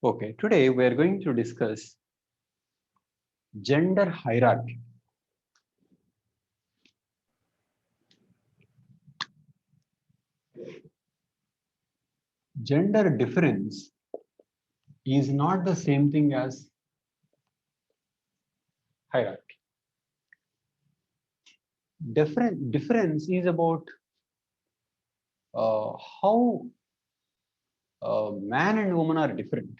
Okay, today we are going to discuss gender hierarchy. Gender difference is not the same thing as hierarchy. Difference is about how man and woman are different,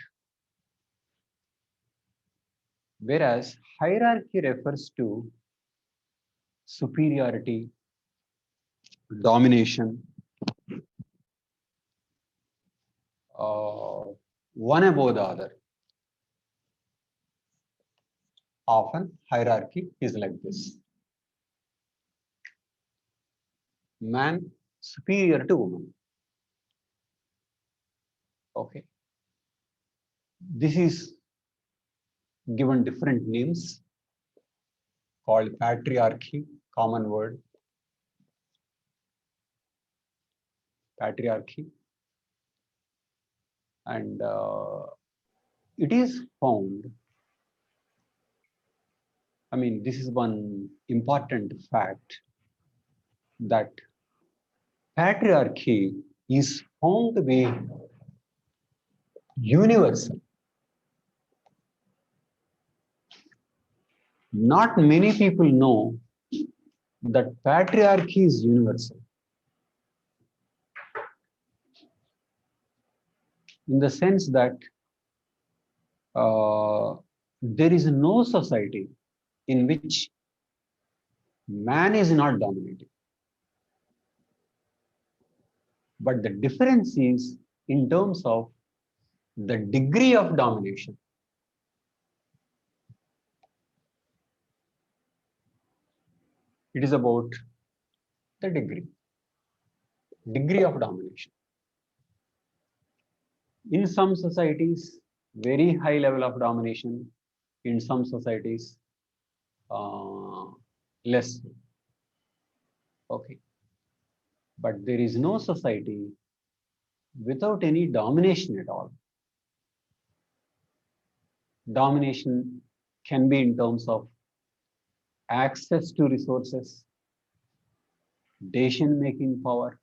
whereas hierarchy refers to superiority, domination, uh, one above the other. Often hierarchy is like this: man superior to woman. Okay, this is given different names called patriarchy, common word, patriarchy, and it is found. I mean, this is one important fact that patriarchy is found to be universal. Not many people know that patriarchy is universal, in the sense that there is no society in which man is not dominating. But the difference is in terms of the degree of domination. It is about the degree of domination. In some societies, very high level of domination. In some societies, uh, less. Okay. But there is no society without any domination at all. Domination can be in terms of access to resources, decision-making power,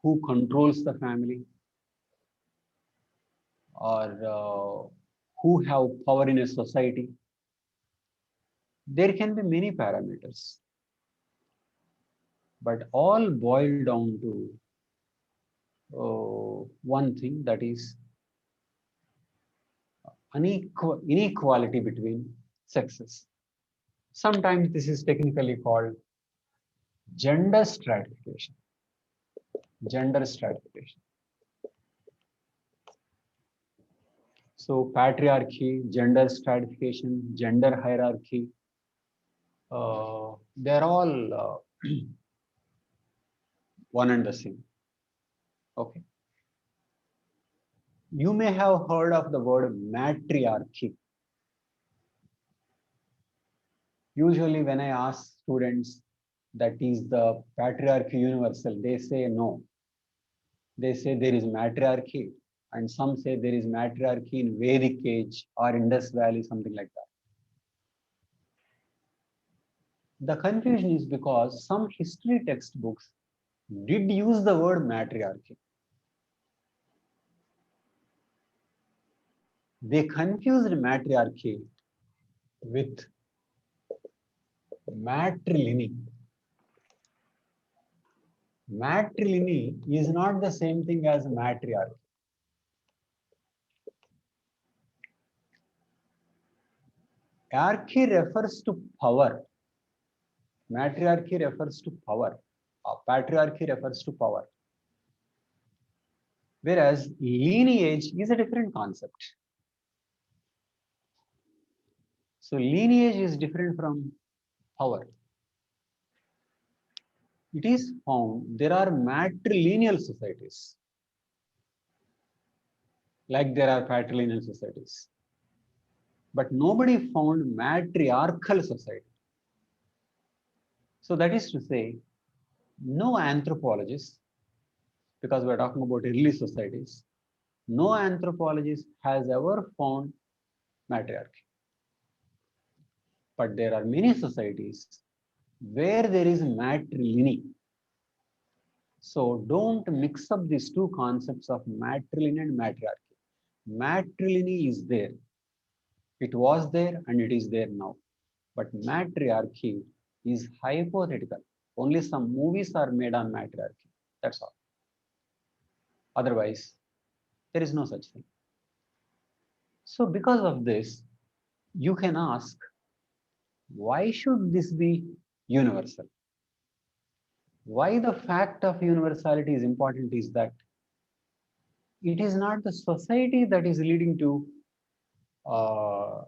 who controls the family, or who have power in a society. There can be many parameters, but all boil down to one thing, that is inequality between sexes. Sometimes this is technically called gender stratification. Gender stratification. So patriarchy, gender stratification, gender hierarchy, they're all one and the same. Okay. You may have heard of the word matriarchy. Usually when I ask students that is the patriarchy universal, they say no. They say there is matriarchy, and some say there is matriarchy in Vedic age or Indus Valley, something like that. The confusion is because some history textbooks did use the word matriarchy. They confused matriarchy with matriliny. Matriliny is not the same thing as matriarchy. Archy refers to power. Matriarchy refers to power. Patriarchy refers to power. Whereas lineage is a different concept. So lineage is different from power. It is found there are matrilineal societies, like there are patrilineal societies. But nobody found matriarchal society. So that is to say, no anthropologist, because we're talking about early societies, No anthropologist has ever found matriarchy. But there are many societies where there is matrilineal. So don't mix up these two concepts of matrilineal and matriarchy. Matrilineal is there. It was there and it is there now. But matriarchy is hypothetical. Only some movies are made on matriarchy. That's all. Otherwise, there is no such thing. So because of this, you can ask, why should this be universal? Why the fact of universality is important is that it is not the society that is leading to uh,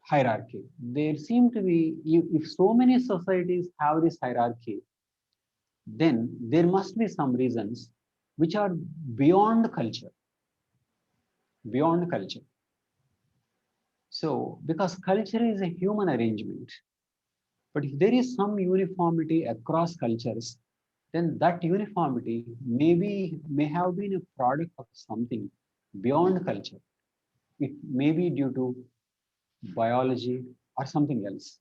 hierarchy. There seem to be, if so many societies have this hierarchy, then there must be some reasons which are beyond culture. Beyond culture. So, because culture is a human arrangement, but if there is some uniformity across cultures, then that uniformity may have been a product of something beyond culture. It may be due to biology or something else.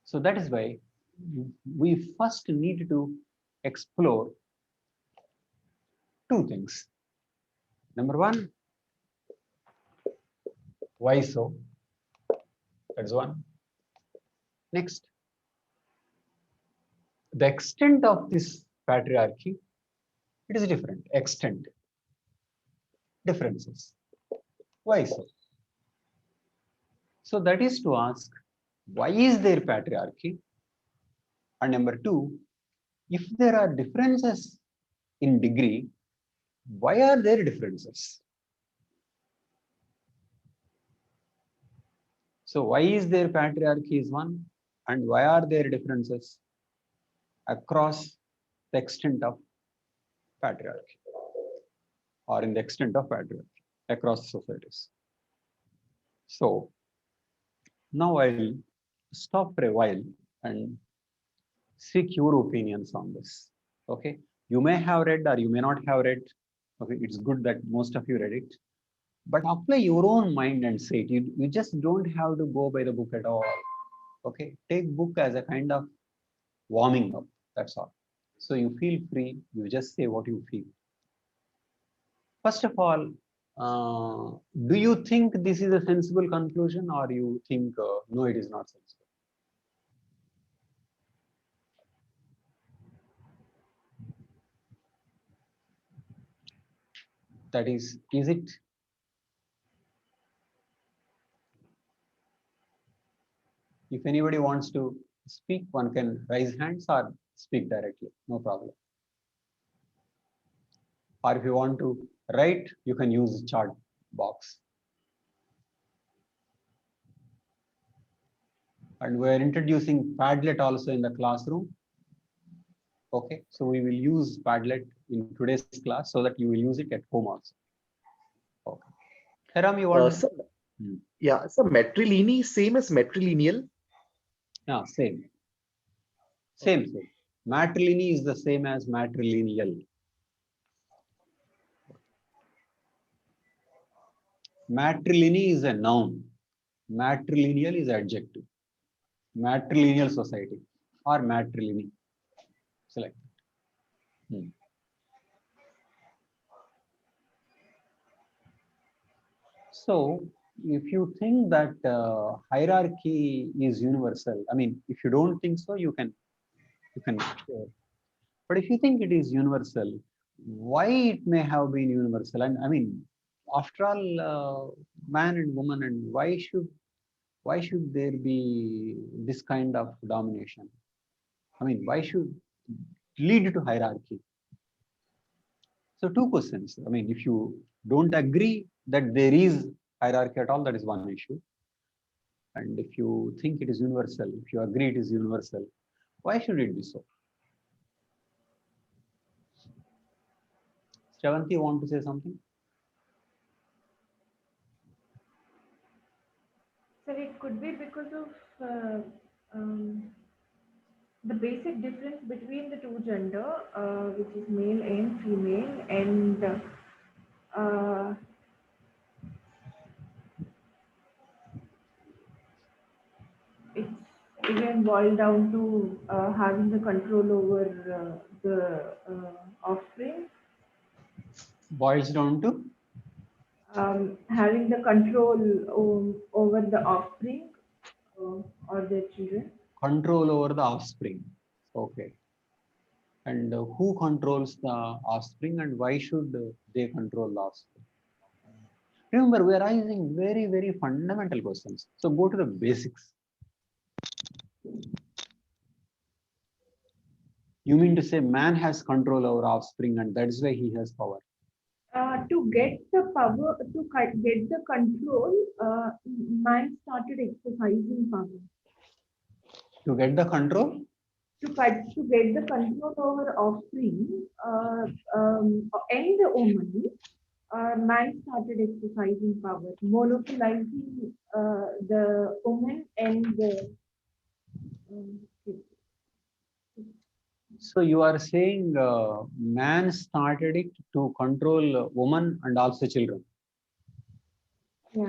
So that is why we first need to explore two things. Number one, why so? That's one. Next, the extent of this patriarchy, it is different. Extent, differences. Why so? So that is to ask, why is there patriarchy? And number two, if there are differences in degree, why are there differences? So why is there patriarchy is one, and why are there differences across the extent of patriarchy or in the extent of patriarchy across societies? So now I'll stop for a while and seek your opinions on this. Okay, you may have read or you may not have read. Okay, it's good that most of you read it, but apply your own mind and say it. You just don't have to go by the book at all. Okay, take book as a kind of warming up. That's all. So you feel free. You just say what you feel. First of all, do you think this is a sensible conclusion, or you think no, it is not sensible? That is it? If anybody wants to speak, one can raise hands or speak directly. No problem. Or if you want to write, you can use chat box. And we are introducing Padlet also in the classroom. Okay, so we will use Padlet in today's class so that you will use it at home also. Okay. Hiram, you want to? So, yeah, so matrilineal same as matrilineal. Yeah, same. Same. Matriliny is the same as matrilineal. Matriliny is a noun. Matrilineal is adjective. Matrilineal society or matriliny. Select. So, if you think that hierarchy is universal, I mean, if you don't think so, you can share. But if you think it is universal, why it may have been universal? And I mean, after all, man and woman, and why should there be this kind of domination? I mean, why should lead to hierarchy? So two questions. I mean, if you don't agree that there is hierarchy at all, that is one issue. And if you think it is universal, if you agree it is universal, why should it be so? Shravanti, want to say something? Sir, it could be because of um, The basic difference between the two gender, which is male and female, and uh, it's again boiled down to having the control over the offspring, Boils down to having the control over the offspring or their children. control over the offspring. Okay. And who controls the offspring and why should they control the offspring? Remember, we are raising very, very fundamental questions. So go to the basics. You mean to say man has control over offspring and that's why he has power. To get the power, get the control, man started exercising power. To get the control, To get the control over offspring and the woman, man started exercising power, monopolizing the woman and the kids. so you are saying man started it to control women and also children. Yeah.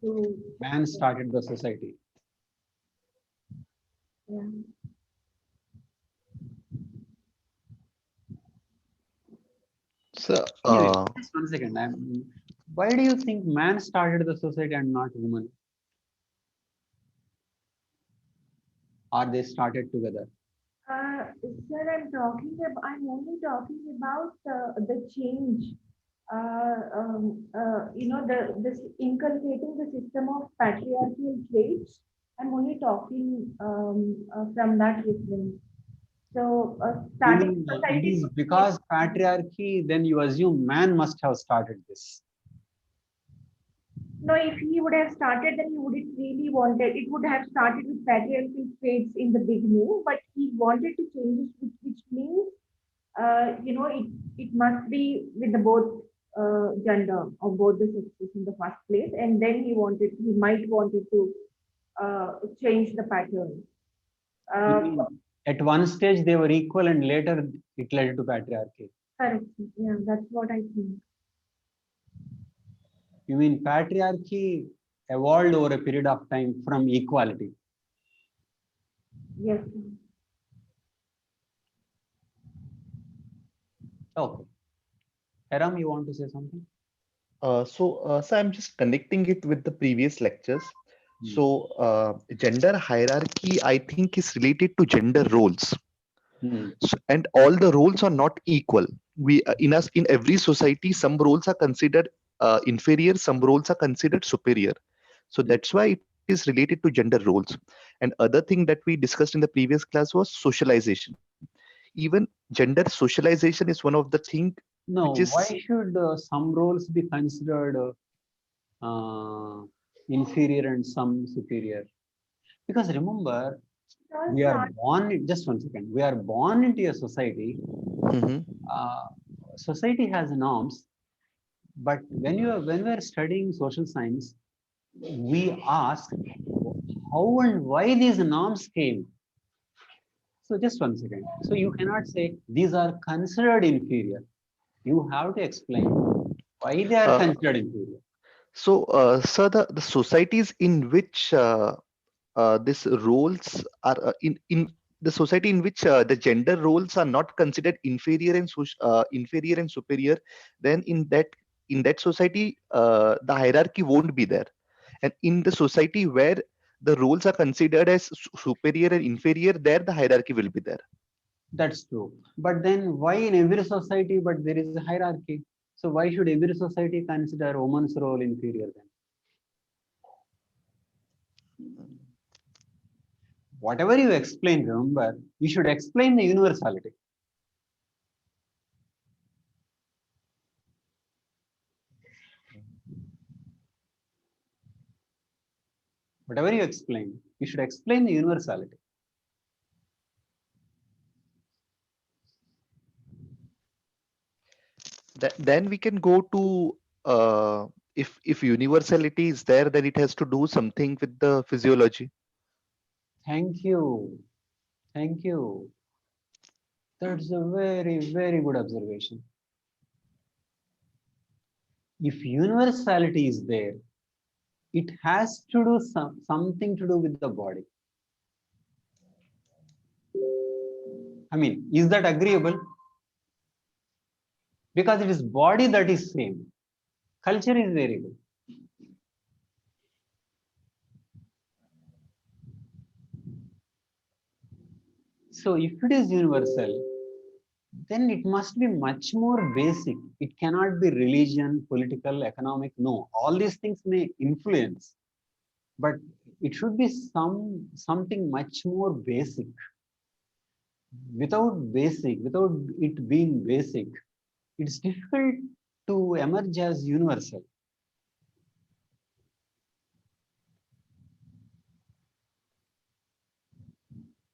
So Man started the society. yeah. So, Anyway, just 1 second. Why do you think man started the society and not woman? Or they started together? Sir, I'm only talking about the change. This inculcating the system of patriarchal traits. I'm only talking from that reference. So, You starting mean it society is could be because patriarchy, then you assume man must have started this. no, if he would have started, then he would it really wanted. It would have started with patriarchal traits in the beginning, but he wanted to change it, which means it must be with the both gender or both the sexes in the first place, and then he might wanted to change the pattern. You Uh, mean at one stage they were equal and later it led to patriarchy. Correct. Yeah, that's what I think. You mean patriarchy evolved over a period of time from equality. Yes. Okay. Aram, you want to say something? so I'm just connecting it with the previous lectures. Hmm. So, gender hierarchy, I think, is related to gender roles. Hmm. And all the roles are not equal. In every society, some roles are considered inferior, some roles are considered superior. So Hmm. that's why it is related to gender roles. And other thing that we discussed in the previous class was socialization. Even gender socialization is one of the thing which No, why is should some roles be considered inferior and some superior? Because remember, All we are start. born, just 1 second, we are born into a society. Mhm. Uh, Society has norms, but when we are studying social science, we ask how and why these norms came. So just 1 second. So you cannot say these are considered inferior. You have to explain why they are uh, considered inferior. so the societies in which these roles are in the society in which the gender roles are not considered inferior and superior, then in that society the hierarchy won't be there. And in the society where the roles are considered as superior and inferior, there the hierarchy will be there. That's true. But then why in every society, but there is a hierarchy? So why should every society consider woman's role inferior then? Whatever you explain, remember, you should explain the universality. Whatever you explain, you should explain the universality. Then we can go to if universality is there, then it has to do something with the physiology. Thank you. Thank you. That's a very, very good observation. If universality is there, it has to do something to do with the body. I mean, is that agreeable? Because it is body that is same. Culture is variable. So if it is universal, then it must be much more basic. It cannot be religion, political, economic. No, all these things may influence, but it should be something much more basic. Without it being basic, it's difficult to emerge as universal.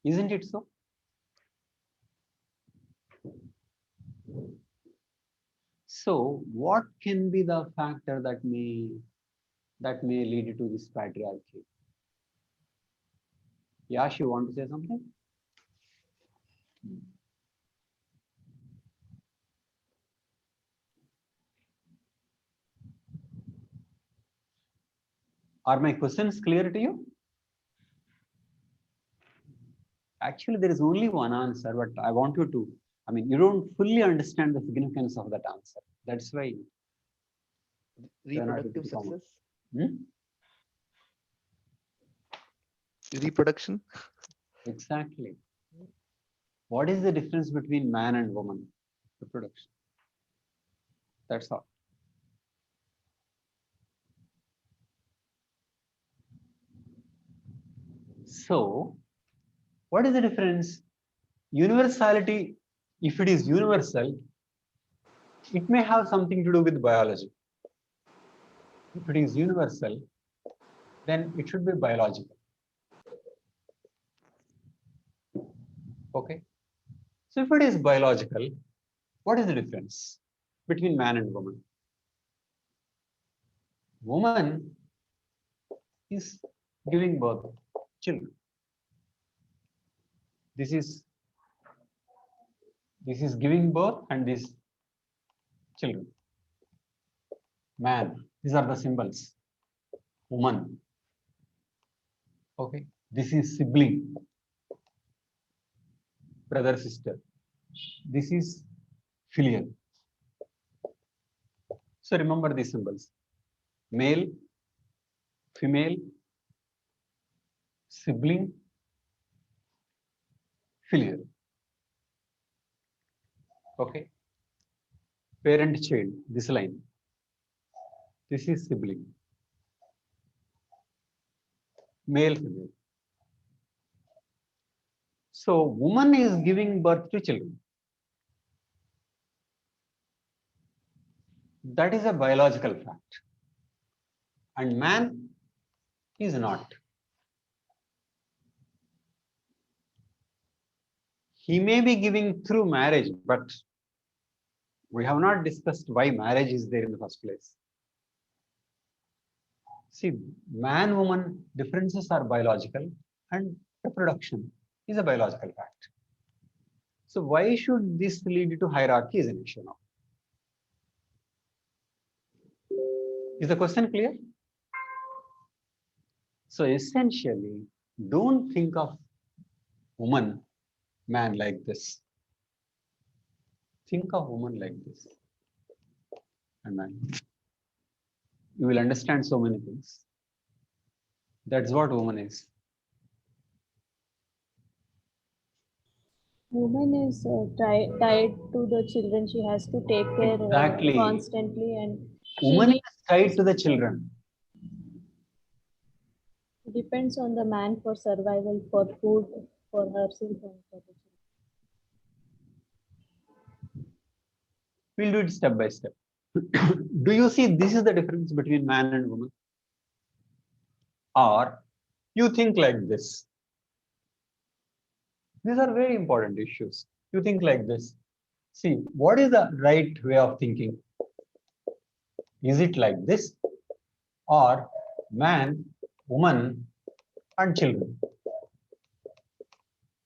Isn't it so? So what can be the factor that may lead to this patriarchy? Yash, you want to say something? Are my questions clear to you? Actually, there is only one answer, but I want you to, you don't fully understand the significance of that answer. That's why you're not able Reproductive to comment. success. Hmm? Reproduction. Exactly. What is the difference between man and woman? Reproduction. That's all. So, what is the difference? Universality, if it is universal, it may have something to do with biology. If it is universal, then it should be biological. Okay. So if it is biological, what is the difference between man and woman? Woman is giving birth children. This is giving birth and these children. Man, these are the symbols. Woman. Okay. This is sibling. Brother, sister. This is filial. So remember these symbols. Male, female, sibling, filial. Okay. Parent child, this line. This is sibling. Male, female. So woman is giving birth to children. That is a biological fact. And man is not. He may be giving through marriage, but we have not discussed why marriage is there in the first place. See, man-woman differences are biological and reproduction is a biological fact. So why should this lead to hierarchy is an issue now. Is the question clear? So essentially, don't think of woman, man like this. Think of woman like this. And man. You will understand so many things. That's what woman is. Woman is tied to the children. She has to take care Exactly. constantly, and Woman she is tied to the children. depends on the man for survival, for food, for herself and for the children. We'll do it step by step. Do you see this is the difference between man and woman? Or you think like this? These are very important issues. You think like this. See, what is the right way of thinking? Is it like this? Or man, woman, and children?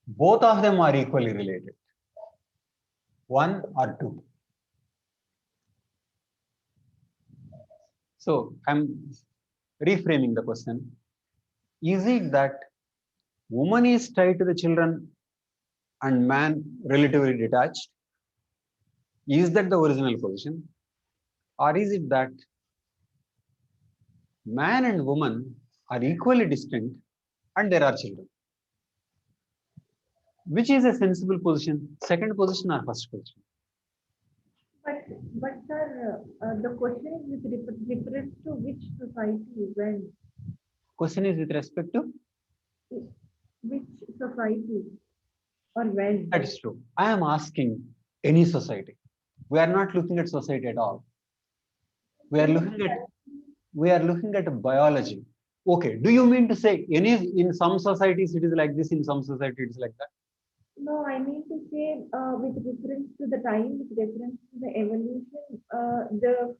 both of them are equally related. One or two. So I'm reframing the question. Is it that woman is tied to the children and man relatively detached? Is that the original position? Or is it that man and woman are equally distinct and there are children? Which is a sensible position? Second position or first position? But sir, the question is with reference to which society, when, Question is with respect to? which society or when. That is true. I am asking any society. We are not looking at society at all. We are looking at biology. Okay. Do you mean to say in some societies it is like this, in some society it is like that? No, I mean to say with reference to the time, with reference to the evolution, the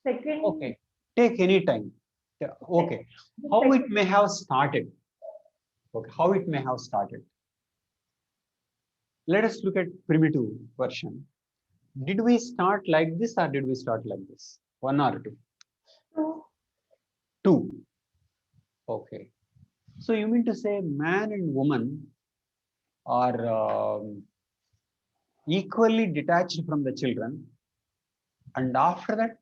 second. Okay. Take any time. Yeah, okay. the How it second- may have started. Okay. How it may have started. Let us look at primitive version. Did we start like this or did we start like this? One or two? So, Two. Okay. So you mean to say man and woman are equally detached from the children, and after that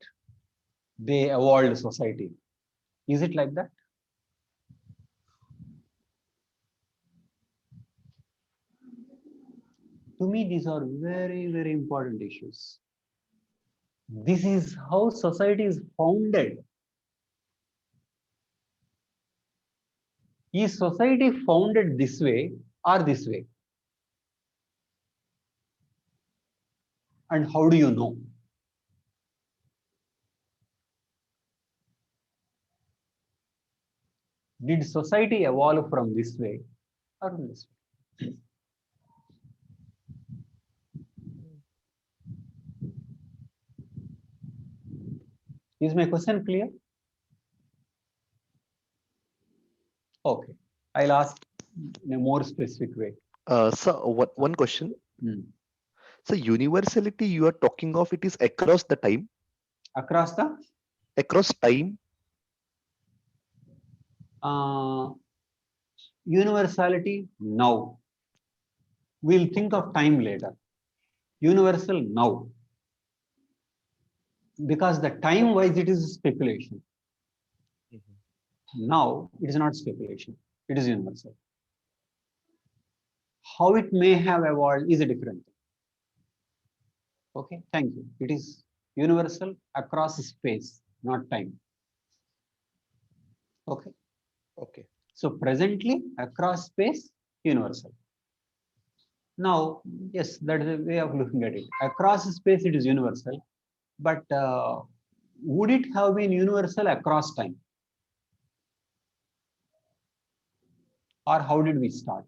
they evolved society. Is it like that? To me, these are very, very important issues. This is how society is founded. Is society founded this way or this way? And how do you know? Did society evolve from this way or from this way? Is my question clear? Okay. I'll ask in a more specific way. So one question. Hmm. So universality you are talking of, it is across the time, Across the across time. Universality now. We'll think of time later. Universal now. Because the time wise it is speculation. Now it is not speculation. It is universal. How it may have evolved is a different thing. Okay, thank you. It is universal across space, not time. Okay. Okay. So presently across space, universal. Now, yes, that is a way of looking at it. Across space, it is universal, but would it have been universal across time? Or how did we start?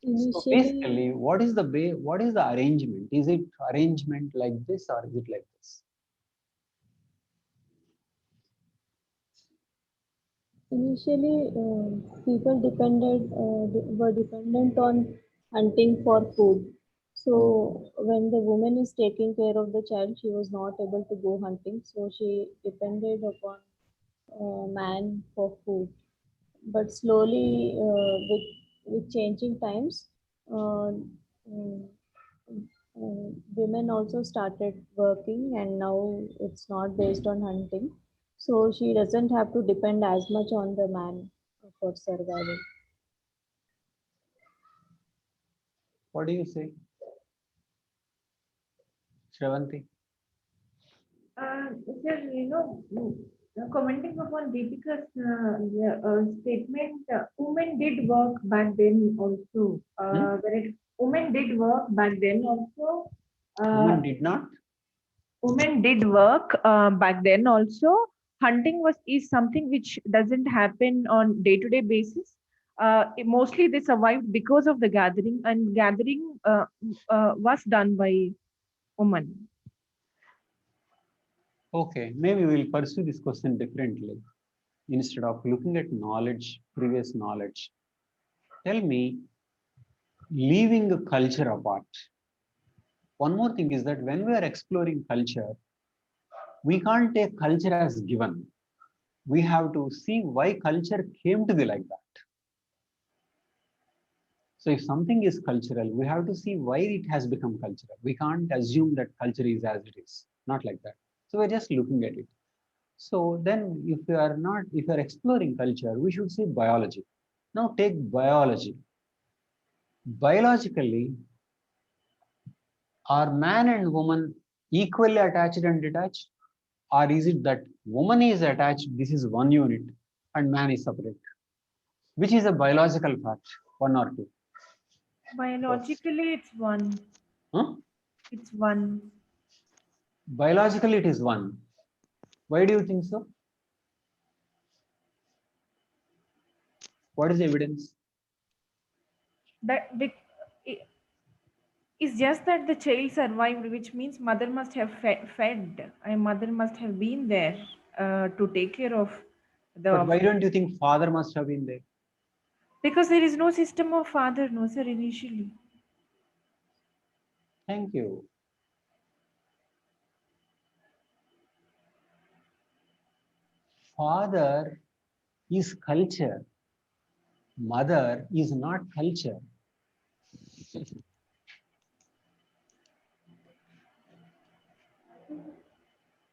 So Initially, basically, what is the arrangement? Is it arrangement like this or is it like this? initially, people were dependent on hunting for food. So when the woman is taking care of the child, she was not able to go hunting. So she depended upon man for food. But slowly, with changing times, uh, mm, women also started working, and now it's not based on hunting. So she doesn't have to depend as much on the man for survival. What do you say, Shravanti? sir, commenting upon Deepika's statement, women did work back then also. Women did work back then also. Women did not? Women did work back then also. Hunting is something which doesn't happen on day-to-day basis. Mostly they survived because of the gathering, and gathering was done by women. Okay, maybe we'll pursue this question differently. instead of looking at knowledge, previous knowledge, tell me, leaving the culture apart. One more thing is that when we are exploring culture, we can't take culture as given. We have to see why culture came to be like that. So if something is cultural, we have to see why it has become cultural. We can't assume that culture is as it is, not like that. So we're just looking at it. So then if you are exploring culture, we should see biology. Now take biology. Biologically, are man and woman equally attached and detached? Or is it that woman is attached, this is one unit, and man is separate? Which is a biological fact, one or two? Biologically, it's one. Huh? It's one. Biologically, it is one. Why do you think so? What is the evidence? That it's just that the child survived, which means mother must have fed. And mother must have been there to take care of But why the. don't you think father must have been there? Because there is no system of father, no sir, initially. Thank you. Father is culture. Mother is not culture.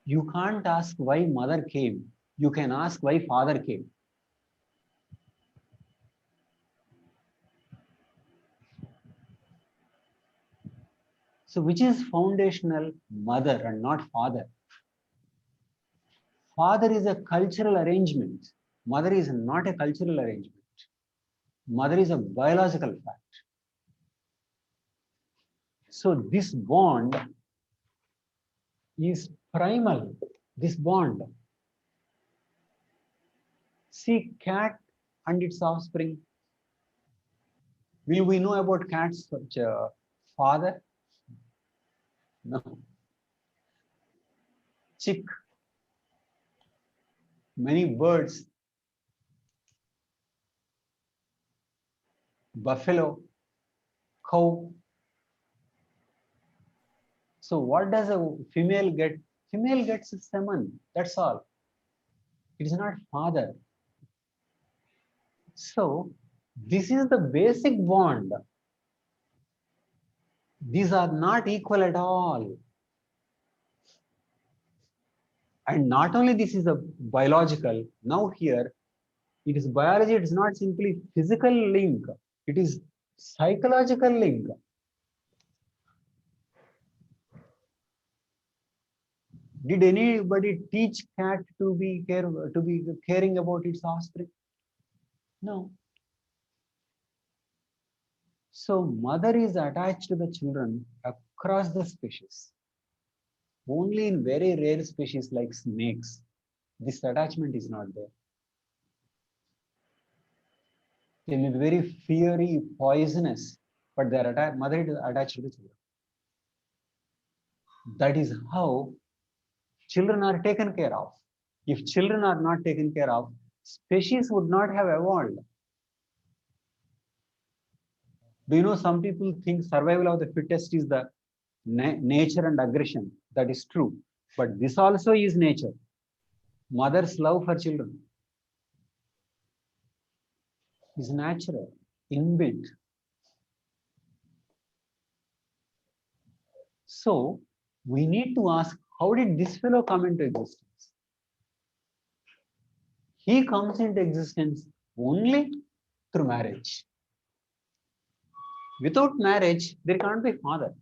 You can't ask why mother came. You can ask why father came. So which is foundational? Mother and not father. Father is a cultural arrangement. Mother is not a cultural arrangement. Mother is a biological fact. So this bond is primal. This bond. See, cat and its offspring. Will we know about cat's father? No. Chick. Many birds. Buffalo. Cow. So what does a female get? Female gets semen. That's all. It is not father. So this is the basic bond. These are not equal at all. And not only this is a biological, now here it is biology, it is not simply physical link, it is psychological link. Did anybody teach cat to be caring about its offspring? No. So mother is attached to the children across the species. Only in very rare species like snakes, this attachment is not there. They may be very fiery, poisonous, but their mother is attached to the children. That is how children are taken care of. If children are not taken care of, species would not have evolved. Do you know some people think survival of the fittest is the nature and aggression? That is true. But this also is nature. Mother's love for children is natural, inbuilt. So we need to ask, how did this fellow come into existence? He comes into existence only through marriage. Without marriage, there can't be father.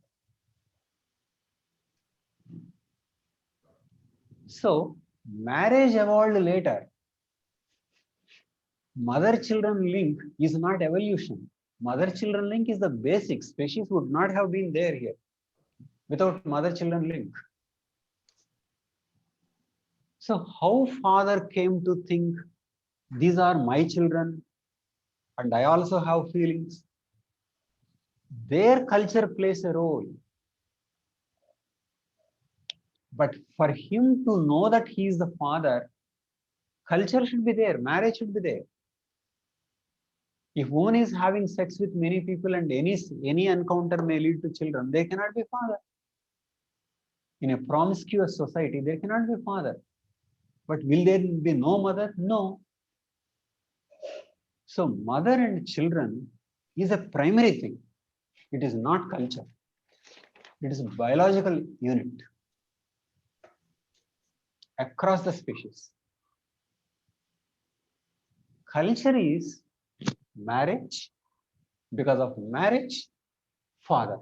So marriage evolved later. Mother-children link is not evolution. Mother-children link is the basic. Species would not have been there here without mother-children link. So how father came to think these are my children and I also have feelings? Their culture plays a role. But for him to know that he is the father, Culture should be there, marriage should be there. If one is having sex with many people and any encounter may lead to children, they cannot be father. In a promiscuous society, there cannot be father. But will there be no mother? No. So mother and children is a primary thing. It is not culture. It is a biological unit across the species. Culture is marriage. Because of marriage, father.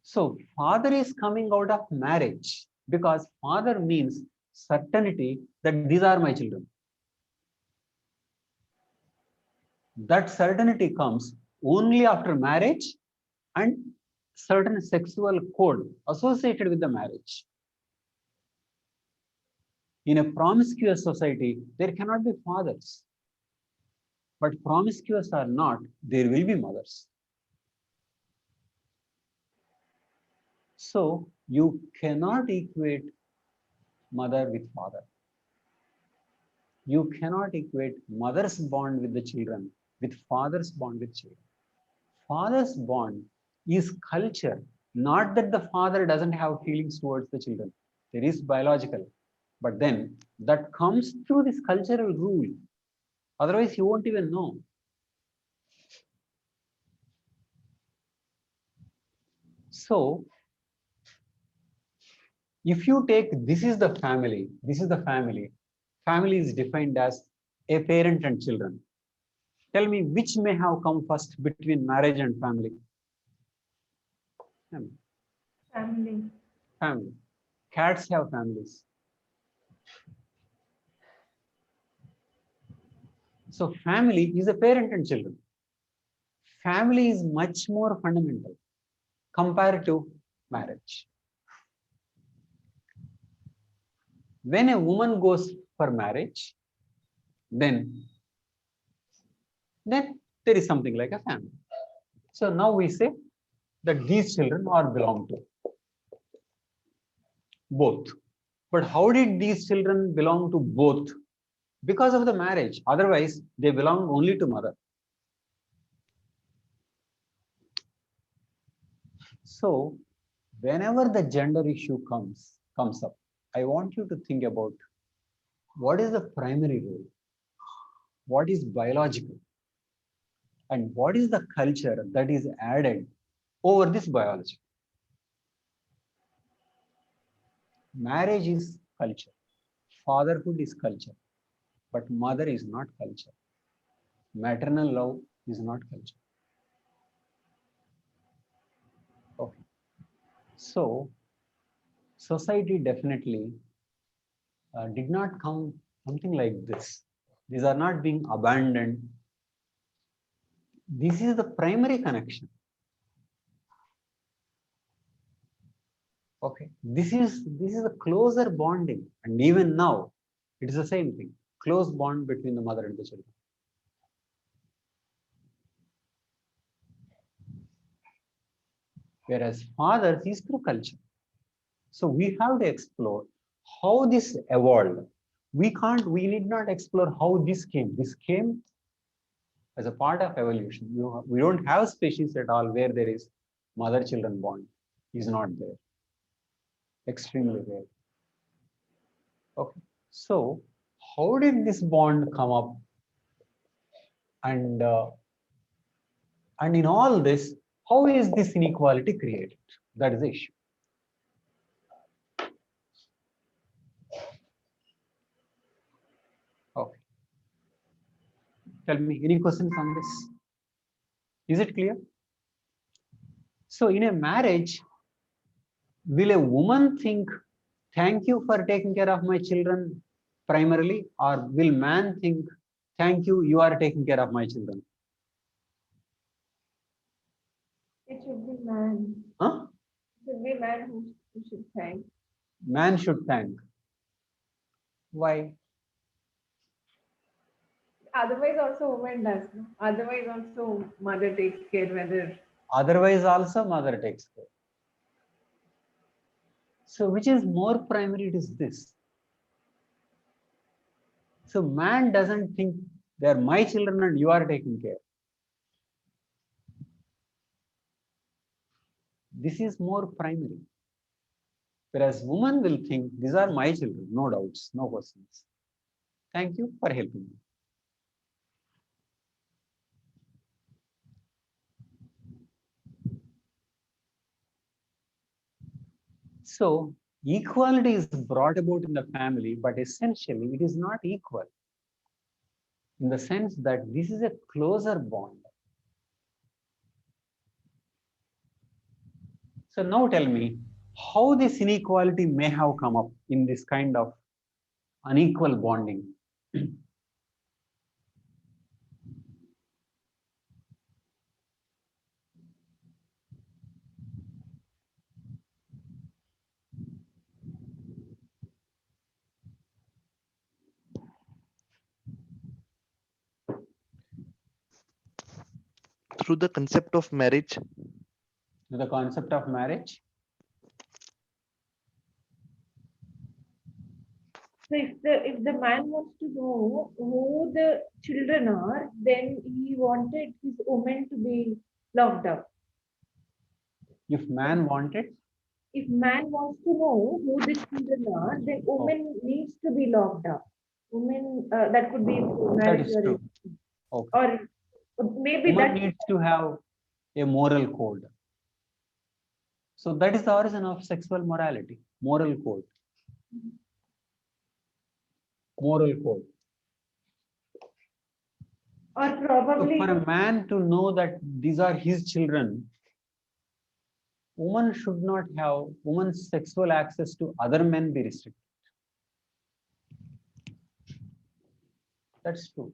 So father is coming out of marriage because father means certainty that these are my children. That certainty comes only after marriage and certain sexual code associated with the marriage. In a promiscuous society, there cannot be fathers. But promiscuous or not, there will be mothers. So you cannot equate mother with father. You cannot equate mother's bond with the children with father's bond with children. Father's bond is culture, not that the father doesn't have feelings towards the children. There is biological, but then that comes through this cultural rule. Otherwise, you won't even know. So, if you take this is the family, family is defined as a parent and children. Tell me which may have come first between marriage and family? Family. Family. Cats have families. So family is a parent and children. Family is much more fundamental compared to marriage. When a woman goes for marriage, then there is something like a family. So now we say that these children are belong to both. But how did these children belong to both? Because of the marriage. Otherwise, they belong only to mother. So whenever the gender issue comes up, I want you to think about what is the primary role, what is biological, and what is the culture that is added over this biology. Marriage is culture, fatherhood is culture, but mother is not culture. Maternal love is not culture. Okay. So society definitely did not come something like this. These are not being abandoned. This is the primary connection. Okay, this is a closer bonding, and even now it is the same thing, close bond between the mother and the children. Whereas fathers is through culture. So we have to explore how this evolved. We need not explore how this came. This came as a part of evolution. We don't have species at all where there is mother-children bond. Is not there. Extremely rare. Okay. So how did this bond come up? And in all this, how is this inequality created? That is the issue. Okay. Tell me, any questions on this? Is it clear? So in a marriage, will a woman think, thank you for taking care of my children primarily, or will man think, thank you, you are taking care of my children? It should be man. Huh? It should be man who should thank. Man should thank. Why? Otherwise, also woman does. No? Otherwise, also mother takes care whether. Otherwise, also mother takes care. So which is more primary? It is this. So man doesn't think they are my children and you are taking care. This is more primary. Whereas woman will think these are my children, no doubts, no questions. Thank you for helping me. So equality is brought about in the family, but essentially it is not equal in the sense that this is a closer bond. So now tell me how this inequality may have come up in this kind of unequal bonding. Through the concept of marriage. The concept of marriage. So if the man wants to know who the children are, then he wanted his woman to be locked up. If man wanted, If man wants to know who the children are, then woman needs to be locked up. Woman, that could be through that marriage is true. Okay. or maybe Woman that needs to have a moral code. So that is the origin of sexual morality, moral code. Moral code. or So probably for a man to know that these are his children, woman should not have, woman's sexual access to other men be restricted. That's true.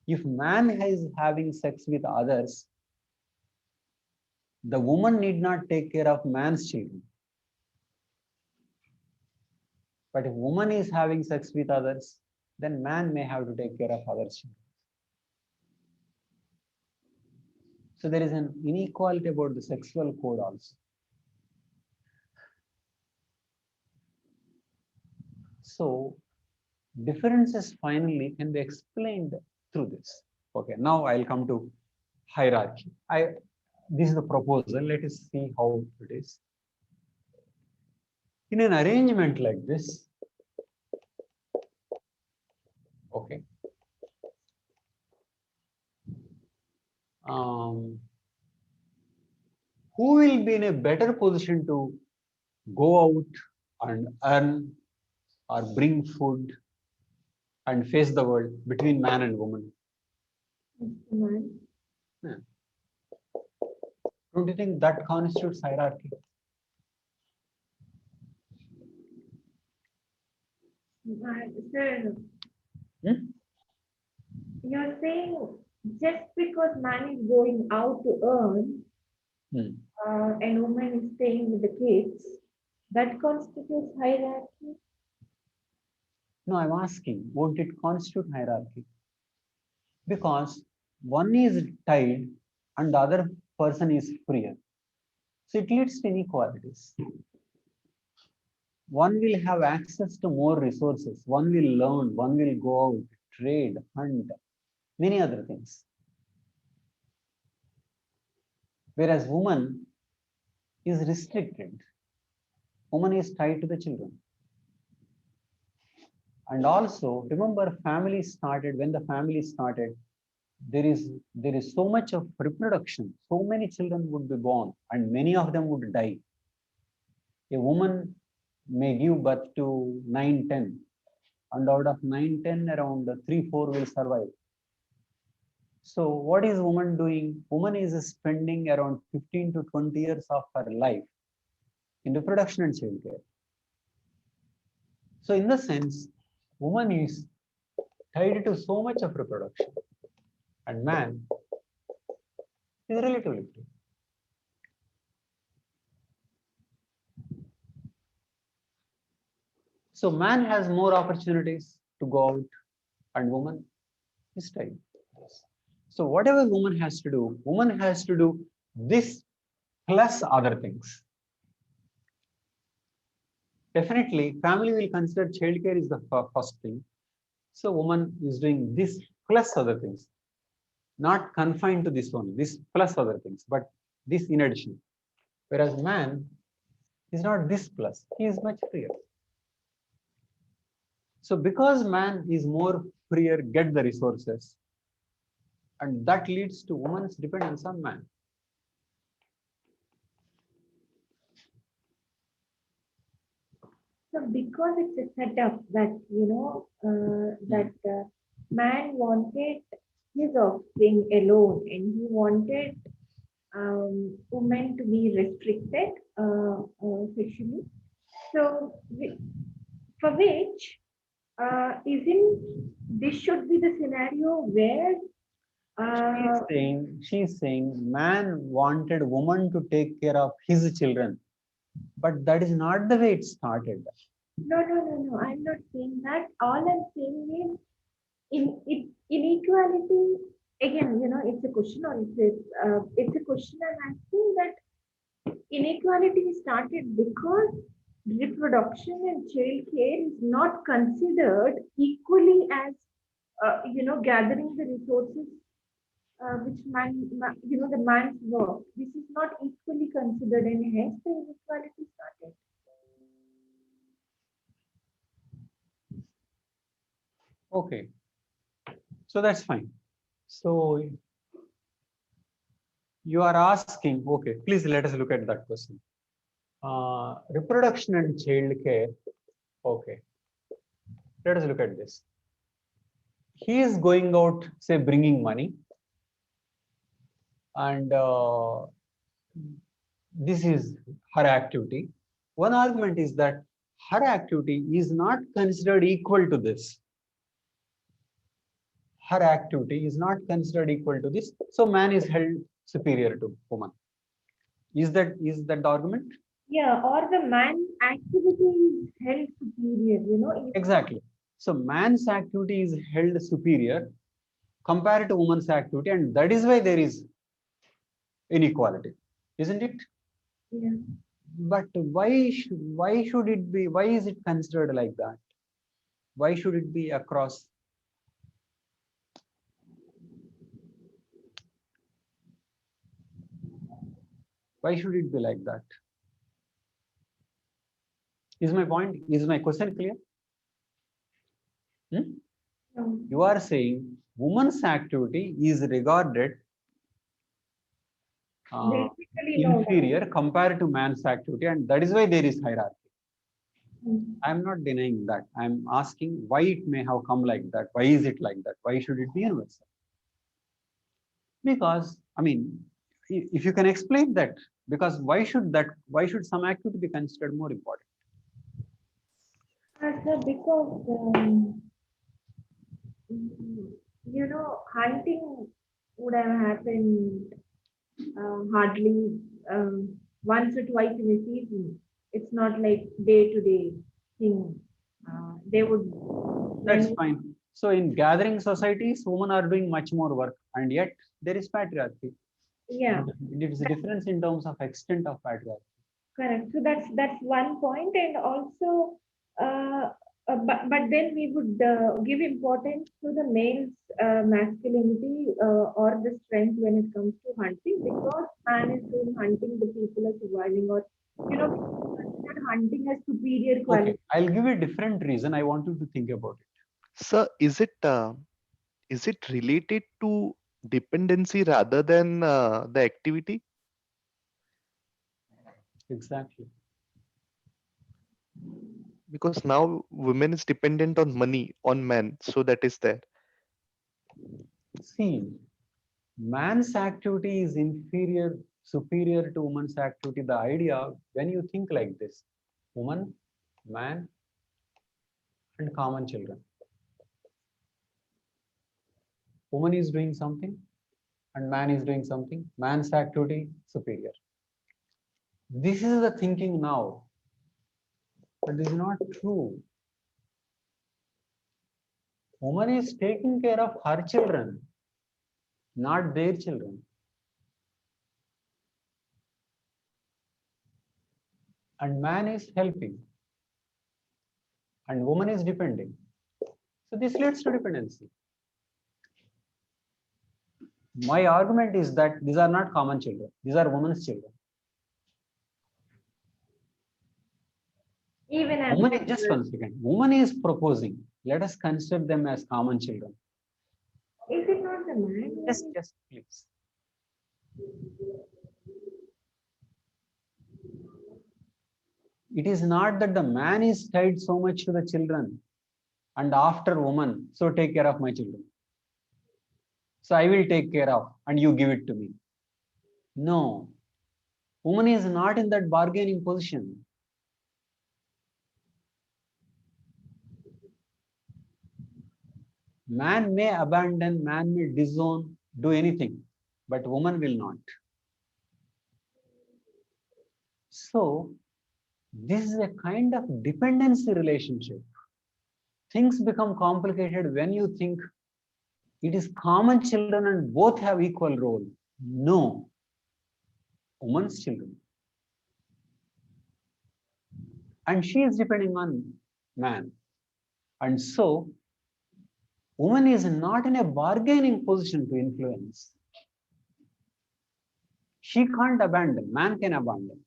If man is having sex with others, the woman need not take care of man's children. But if woman is having sex with others, then man may have to take care of others' children. So there is an inequality about the sexual code also. So differences finally can be explained through this. Okay, now I'll come to hierarchy. This is the proposal. Let us see how it is. In an arrangement like this, okay, who will be in a better position to go out and earn or bring food and face the world between man and woman? man. Yeah. Don't you think that constitutes hierarchy? Sir, Hmm? you're saying just because man is going out to earn Hmm. and woman is staying with the kids, that constitutes hierarchy? No, I'm asking, won't it constitute hierarchy? Because one is tied and the other person is freer. So it leads to inequalities. One will have access to more resources. One will learn, one will go out, trade, hunt, many other things. Whereas woman is restricted. Woman is tied to the children. And also, remember, family started, when the family started, there is so much of reproduction. So many children would be born and many of them would die. A woman may give birth to 9, 10, and out of 9, 10, around 3, 4 will survive. So what is woman doing? Woman is spending around 15 to 20 years of her life in reproduction and childcare. So in the sense, woman is tied to so much of reproduction and man is relatively free. So man has more opportunities to go out and woman is tied. So whatever woman has to do, this plus other things. Definitely, family will consider childcare is the first thing. So woman is doing this plus other things, not confined to this only, this plus other things, but this in addition. Whereas man is not this plus, he is much freer. So because man is more freer, get the resources, and that leads to woman's dependence on man. So because it's a setup that, that man wanted his offspring alone and he wanted women to be restricted sexually. So, for which isn't this should be the scenario where She's saying man wanted woman to take care of his children, but that is not the way it started. no, I'm not saying that. All I'm saying is inequality again. It's a question, or it's a question I'm asking that inequality started because reproduction and child care is not considered equally as gathering the resources which the man's work. This is not equally considered, and hence the inequality started. Okay, so that's fine. So you are asking, okay, please let us look at that question. Reproduction and child care. Okay, let us look at this. He is going out, say, bringing money, and this is her activity. One argument is that her activity is not considered equal to this. Her activity is not considered equal to this, so man is held superior to woman. Is that the argument? Yeah, or the man's activity is held superior. Exactly. So man's activity is held superior compared to woman's activity, and that is why there is inequality, isn't it? Yeah. But why should it be? Why is it considered like that? Why should it be across? Why should it be like that? Is my point? Is my question clear? You are saying woman's activity is regarded Basically, no. inferior compared to man's activity, and that is why there is hierarchy. Mm. I am not denying that. I am asking why it may have come like that. Why is it like that? Why should it be universal? Because, I mean, if you can explain that, because why should some activity be considered more important? Sir, because hunting would have happened hardly once or twice in a season. It's not like day-to-day thing. They would. That's fine. So in gathering societies, women are doing much more work, and yet there is patriarchy. Yeah. It is a difference in terms of extent of patriarchy. Correct. So that's one point, and also, but then we would give importance to the male's masculinity or the strength when it comes to hunting, because man is doing hunting, the people are surviving, or consider hunting as superior quality. Okay, I'll give you a different reason. I want you to think about it. Sir, is it related to dependency rather than the activity? Exactly. Because now women is dependent on money, on men, so that is there. See, man's activity is inferior, superior to woman's activity. The idea, when you think like this, woman, man, and common children. Woman is doing something, and man is doing something. Man's activity superior. This is the thinking now, but this is not true. Woman is taking care of her children, not their children. And man is helping. and woman is depending. So this leads to dependency. My argument is that these are not common children. These are women's children. Even as Woman is, just 1 second. Woman is proposing. Let us consider them as common children. is it not the man? Just please. It is not that the man is tied so much to the children and after woman, so take care of my children. So I will take care of and you give it to me. No, woman is not in that bargaining position. Man may abandon, man may disown, do anything, but woman will not. So this is a kind of dependency relationship. Things become complicated when you think it is common children and both have equal role. No, woman's children. And she is depending on man. And so woman is not in a bargaining position to influence. She can't abandon, man can abandon.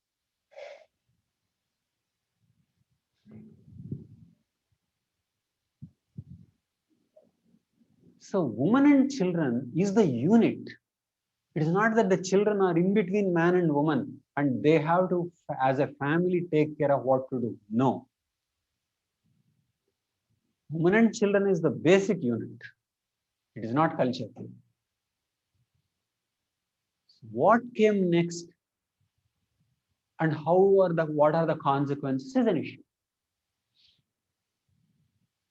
So woman and children is the unit. It is not that the children are in between man and woman and they have to, as a family, take care of what to do. No. Women and children is the basic unit. It is not culture. What came next and what are the consequences is an issue.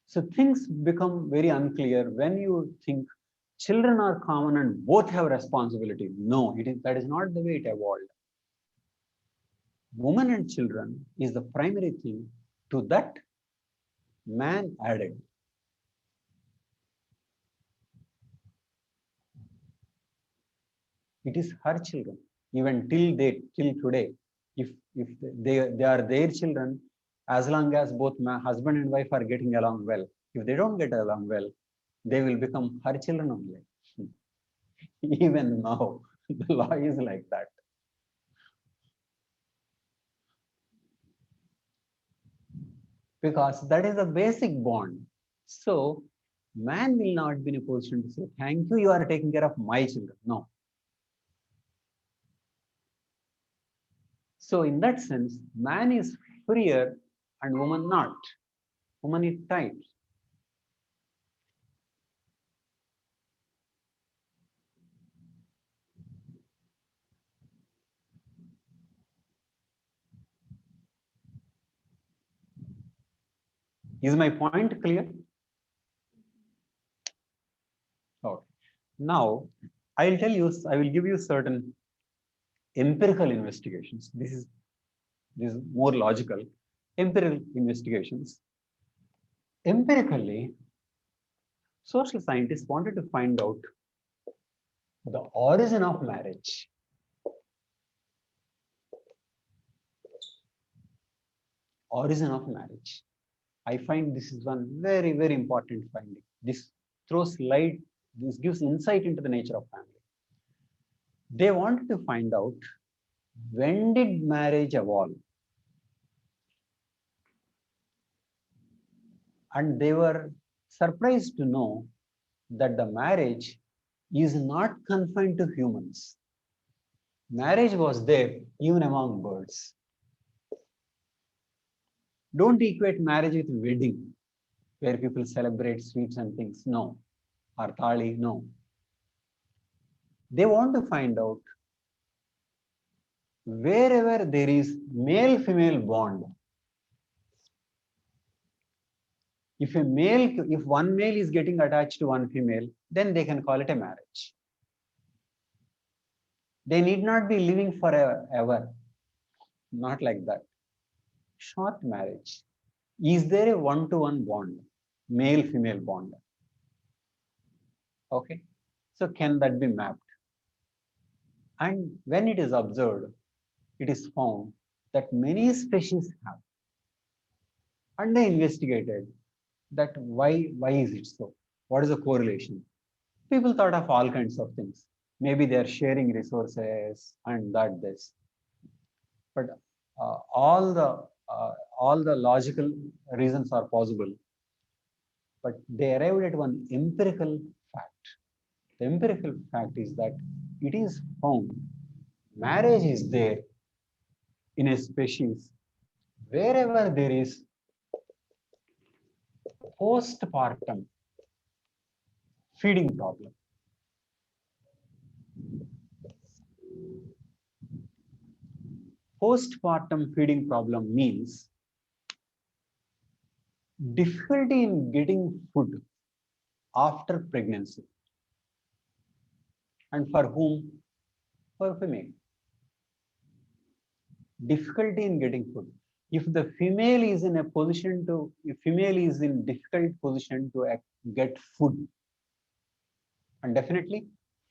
So things become very unclear when you think children are common and both have responsibility. No, that is not the way it evolved. Women and children is the primary thing. To that, man added. It is her children. Even till today, if they are their children, as long as both husband and wife are getting along well. If they don't get along well, they will become her children only. Even now, the law is like that. Because that is a basic bond. So man will not be in a position to say, thank you, you are taking care of my children. No. So in that sense, man is freer and woman not. Woman is tied. Is my point clear? Okay. Now, I will give you certain empirical investigations. This is more logical. Empirical investigations. Empirically, social scientists wanted to find out the origin of marriage. Origin of marriage. I find this is one very, very important finding. This throws light, this gives insight into the nature of family. They wanted to find out, when did marriage evolve? And they were surprised to know that the marriage is not confined to humans. Marriage was there even among birds. Don't equate marriage with wedding, where people celebrate sweets and things. No. Or thali, no. They want to find out wherever there is male-female bond. If one male is getting attached to one female, then they can call it a marriage. They need not be living forever. Not like that. Short marriage. Is there a one-to-one bond? Male-female bond. Okay. So can that be mapped? And when it is observed, it is found that many species have. And they investigated that why is it so? What is the correlation? People thought of all kinds of things. Maybe they are sharing resources and that this. But uh, all the all the logical reasons are possible. But they arrived at one empirical fact. The empirical fact is that it is found marriage is there in a species wherever there is postpartum feeding problem. Postpartum feeding problem means difficulty in getting food after pregnancy. And for whom? For female. Difficulty in getting food. If the female is in a position to, if female is in difficult position to get food, and definitely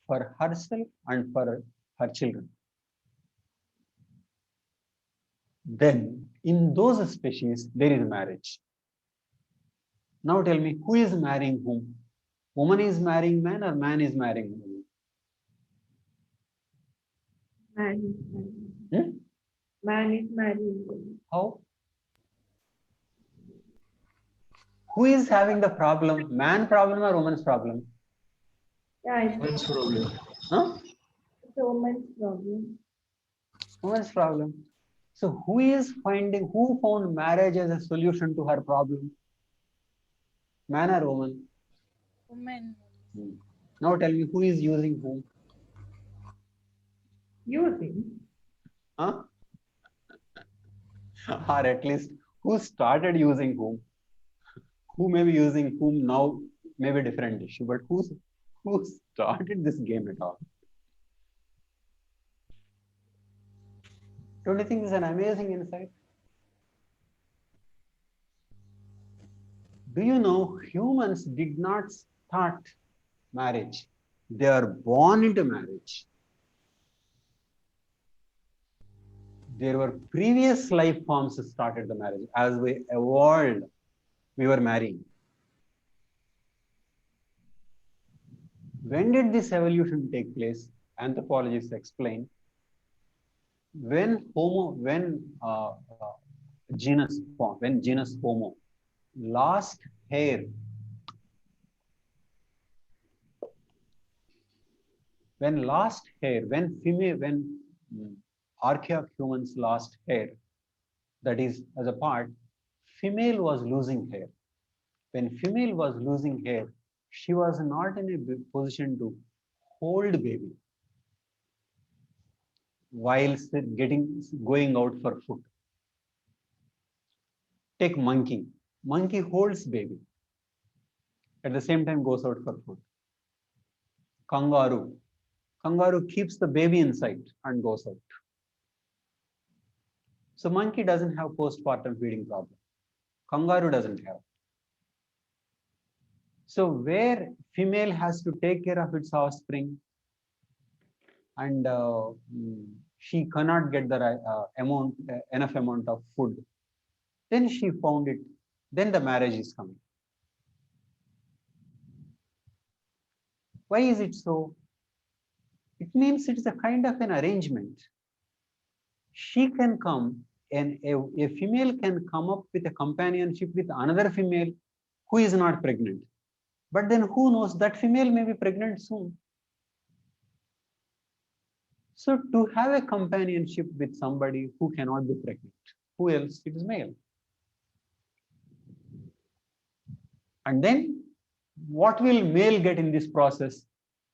for herself and for her children, then in those species there is marriage. Now tell me, who is marrying whom? Woman is marrying man or man is marrying woman? Man is marrying. Hmm? Man is marrying. How? Who is having the problem? Man problem or woman's problem? Yeah, it's Women's problem. Huh? a woman's problem. Woman's problem. So who found marriage as a solution to her problem? Man or woman? Women. Hmm. Now tell me, who is using whom? Using. Huh? Or at least who started using whom? Who may be using whom now may be a different issue, but who started this game at all? Don't you think this is an amazing insight? Do you know humans did not start marriage? They are born into marriage. There were previous life forms that started the marriage. As we evolved, we were marrying. When did this evolution take place? Anthropologists explain. When genus Homo lost hair, when archaic humans lost hair, that is as a part, female was losing hair. When female was losing hair, she was not in a position to hold baby while going out for food. Take monkey. Monkey holds baby. At the same time goes out for food. Kangaroo. Kangaroo keeps the baby inside and goes out. So monkey doesn't have postpartum feeding problem. Kangaroo doesn't have. So where female has to take care of its offspring and she cannot get the enough amount of food, then she found it. Then the marriage is coming. Why is it so? It means it is a kind of an arrangement. She can come and a female can come up with a companionship with another female who is not pregnant. But then who knows, that female may be pregnant soon. So to have a companionship with somebody who cannot be pregnant, who else? It is male. And then what will male get in this process?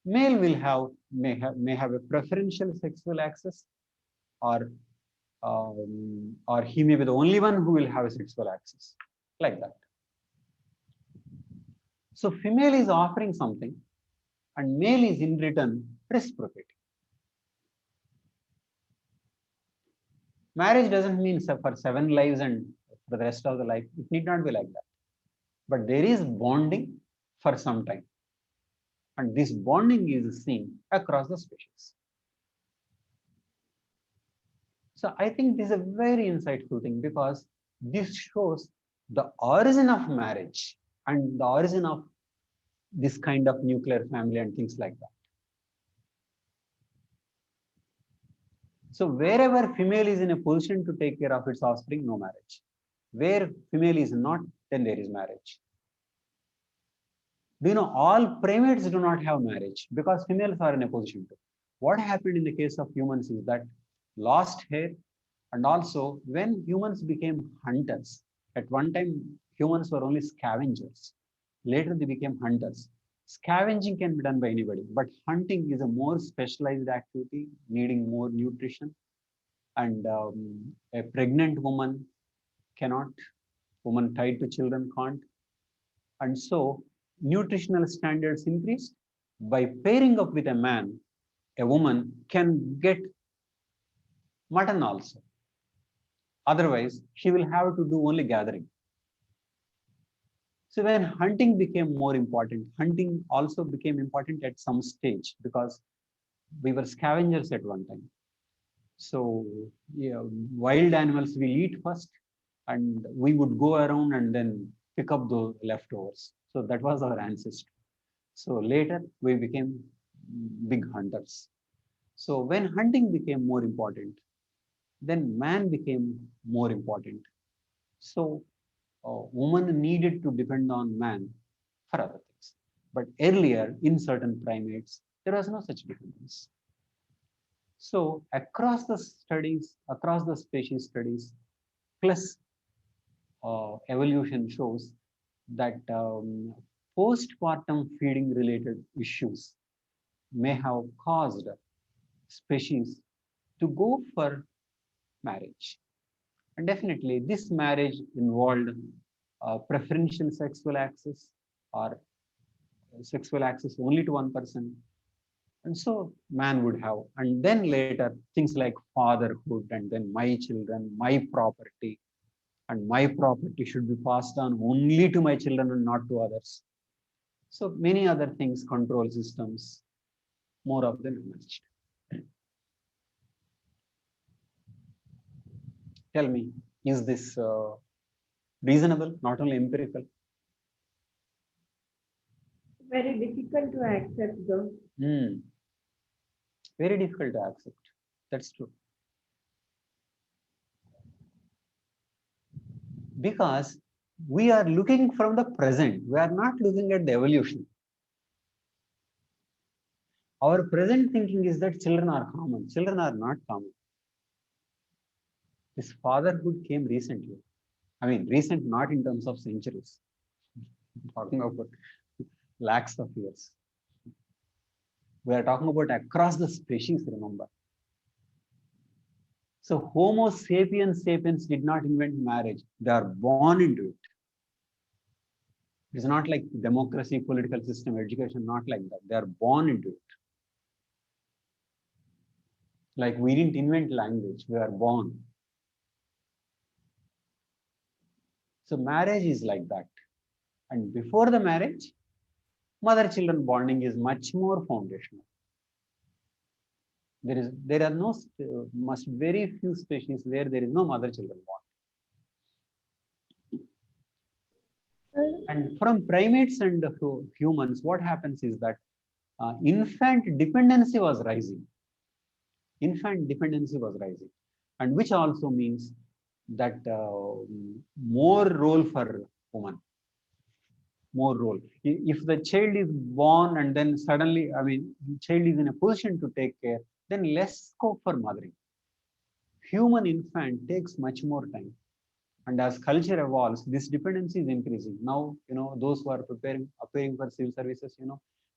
Male will may have a preferential sexual access, or he may be the only one who will have a sexual access, like that. So female is offering something and male is in return reciprocating. Marriage doesn't mean for 7 lives and for the rest of the life. It need not be like that. But there is bonding for some time. And this bonding is seen across the species. So I think this is a very insightful thing, because this shows the origin of marriage and the origin of this kind of nuclear family and things like that. So wherever female is in a position to take care of its offspring, no marriage. Where female is not, then there is marriage. Do you know all primates do not have marriage because females are in a position to. What happened in the case of humans is that lost hair, and also when humans became hunters, at one time humans were only scavengers. Later they became hunters. Scavenging can be done by anybody, but hunting is a more specialized activity needing more nutrition. And a pregnant woman cannot, woman tied to children can't. And so nutritional standards increased. By pairing up with a man, a woman can get mutton also. Otherwise, she will have to do only gathering. So when hunting became more important, hunting also became important at some stage because we were scavengers at one time. So yeah, wild animals will eat first, and we would go around and then pick up the leftovers. So that was our ancestry. So later we became big hunters. So when hunting became more important, then man became more important. So woman needed to depend on man for other things. But earlier, in certain primates, there was no such dependence. So across the studies, across the species studies, plus evolution shows that post-partum feeding related issues may have caused species to go for marriage. And definitely this marriage involved preferential sexual access or sexual access only to one person. And so man would have, and then later things like fatherhood and then my children, my property, and my property should be passed on only to my children and not to others. So many other things, control systems, more of them emerged. Tell me, is this reasonable, not only empirical? Very difficult to accept though. Very difficult to accept. That's true. Because we are looking from the present. We are not looking at the evolution. Our present thinking is that children are common. Children are not common. This fatherhood came recently. I mean, recent not in terms of centuries. I'm talking about lakhs of years. We are talking about across the species, remember. So Homo sapiens sapiens did not invent marriage. They are born into it. It's not like democracy, political system, education, not like that. They are born into it. Like we didn't invent language, we are born. So marriage is like that. And before the marriage, mother-children bonding is much more foundational. There are no, very few species where there is no mother-children bond. And from primates and humans, what happens is that infant dependency was rising. Infant dependency was rising, and which also means that more role for woman. More role. If the child is born and then suddenly, I mean, child is in a position to take care, then less scope for mothering. Human infant takes much more time. And as culture evolves, this dependency is increasing. Now, those who are appearing for civil services,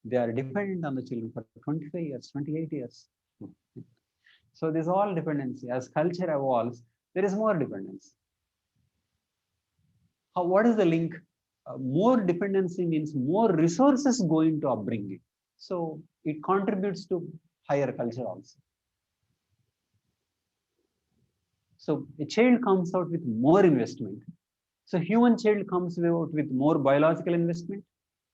they are dependent on the children for 25 years, 28 years. So this all dependency. As culture evolves, there is more dependency. What is the link? More dependency means more resources go into upbringing. So it contributes to higher culture also. So a child comes out with more investment. So human child comes out with more biological investment,